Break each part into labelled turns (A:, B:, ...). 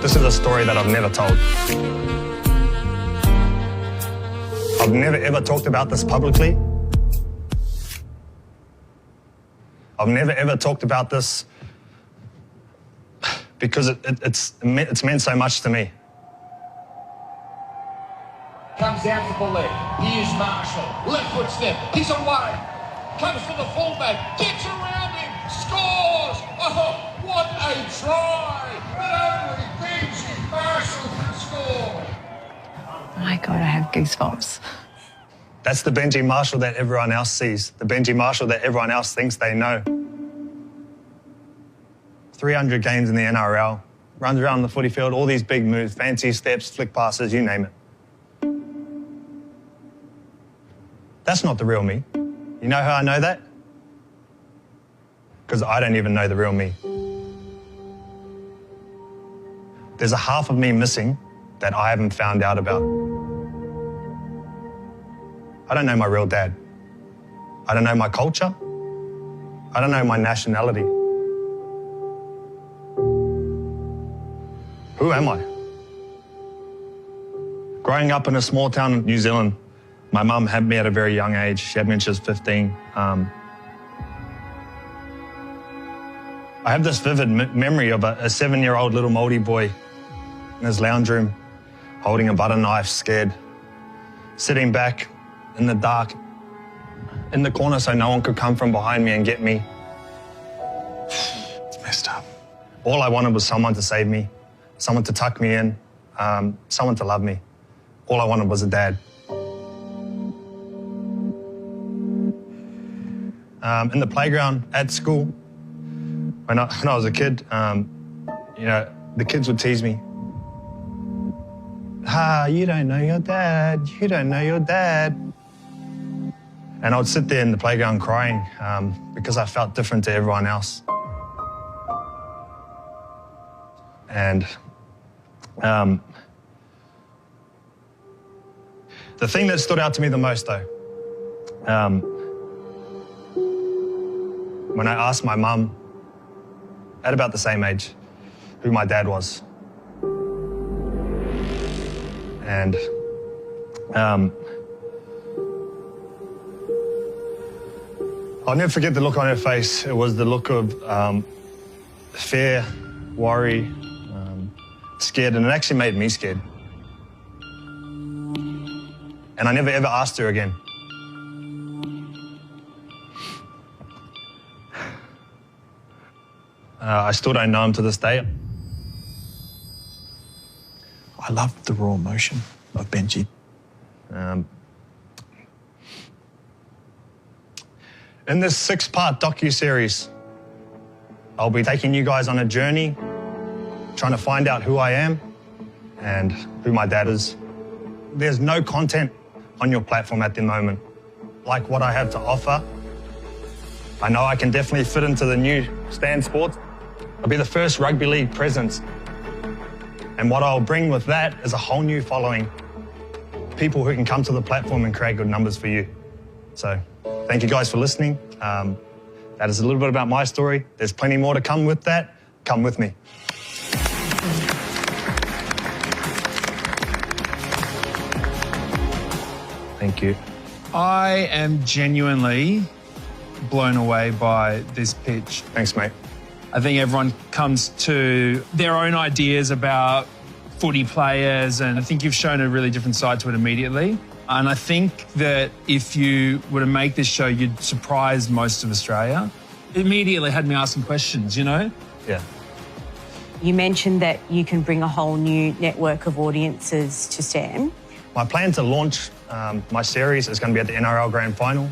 A: This is a story that I've never told. I've never ever talked about this publicly. I've never ever talked about this because it's meant so much to me.
B: Comes out to the left. Here's Marshall. Left foot step. He's away. Comes to the fullback. Gets around him. Scores. Oh, what a try. But only Benji Marshall can score.
C: Oh my God, I have goosebumps.
A: That's the Benji Marshall that everyone else sees. The Benji Marshall that everyone else thinks they know. 300 games in the NRL. Runs around the footy field, all these big moves, fancy steps, flick passes, you name it. That's not the real me. You know how I know that? Because I don't even know the real me. There's a half of me missing that I haven't found out about. I don't know my real dad. I don't know my culture. I don't know my nationality. Who am I? Growing up in a small town in New Zealand, my mum had me at a very young age. She had me when she was 15. I have this vivid memory of a 7-year-old little Māori boy in his lounge room, holding a butter knife, scared, sitting back in the dark, in the corner so no one could come from behind me and get me.
D: It's messed up.
A: All I wanted was someone to save me, someone to tuck me in, someone to love me. All I wanted was a dad. In the playground at school, when I was a kid, the kids would tease me. You don't know your dad, you don't know your dad. And I would sit there in the playground crying because I felt different to everyone else. And the thing that stood out to me the most, though, when I asked my mum, at about the same age, who my dad was. And I'll never forget the look on her face. It was the look of fear, worry, scared, and it actually made me scared. And I never ever asked her again. I still don't know him to this day.
D: I love the raw emotion of Benji.
A: In this 6-part docu-series, I'll be taking you guys on a journey, trying to find out who I am and who my dad is. There's no content on your platform at the moment like what I have to offer. I know I can definitely fit into the new Stan Sports. I'll be the first rugby league presence. And what I'll bring with that is a whole new following. People who can come to the platform and create good numbers for you. So thank you guys for listening. That is a little bit about my story. There's plenty more to come with that. Come with me. Thank you.
E: I am genuinely blown away by this pitch.
A: Thanks, mate.
E: I think everyone comes to their own ideas about footy players, and I think you've shown a really different side to it immediately. And I think that if you were to make this show, you'd surprise most of Australia. It immediately had me asking questions, you know?
A: Yeah.
C: You mentioned that you can bring a whole new network of audiences to Stan.
A: My plan to launch my series is going to be at the NRL Grand Final.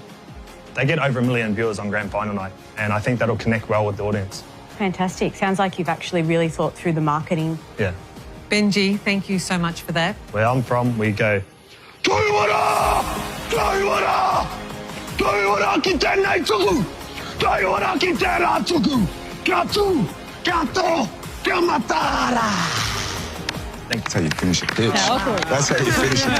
A: They get over 1 million viewers on Grand Final night, and I think that'll connect well with the audience.
C: Fantastic. Sounds like you've actually really thought through the marketing.
A: Yeah.
F: Benji, thank you so much for that.
A: Where I'm from, we go, Toiwara! Toiwara! Toiwara ki tēnei tuku! Toiwara ki tērā tuku! Kia tū! Kia tō! Kia matara!
D: That's how you finish a pitch. That's how you finish a pitch.